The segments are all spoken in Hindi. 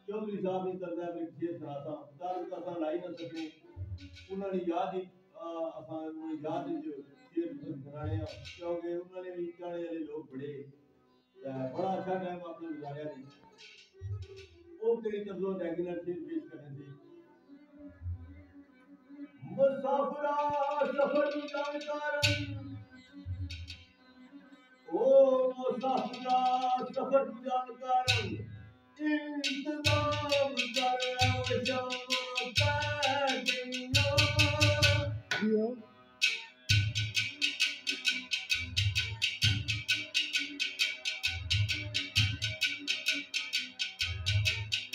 चौधरी साहब ने करदा है शेर सुनाता दार का सा लाई ना सके उन्होंने याद ही असां याद जो शेर सुनाने क्योंकि उन्होंने भी गाने वाले लोग बड़े बड़ा अच्छा टाइम आपने गुजारा नहीं वो तेरी तबलो रेगुलर शेर पेश करने थी मुसाफिरा सफर जानकार ओ मुसाफिरा सफर जानकार इंतजाम कर वशम पैदियो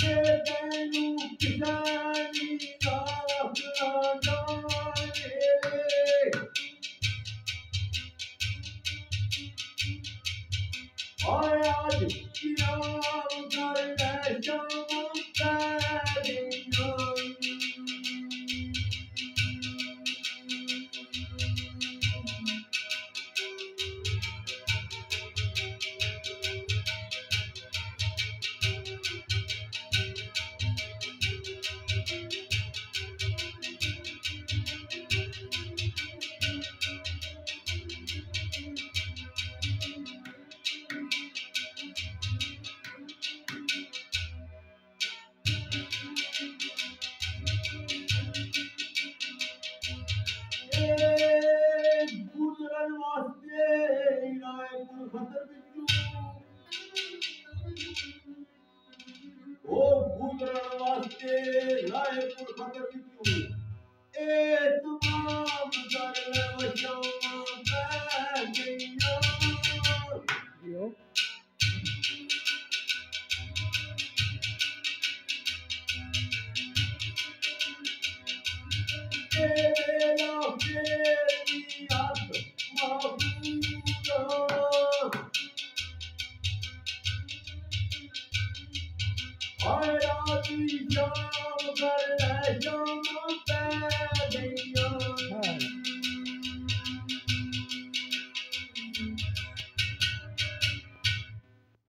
ये तेनू किसानी आफराना और आज किराम कर वशम पैदियो गुजरन वास्ते रायपुर खतर बिचू ओ गुजरन वास्ते रायपुर खतर बिचू ए तमाम कर वशम पैदियो तेरा तेरी याद महबूबा हाय राती शाम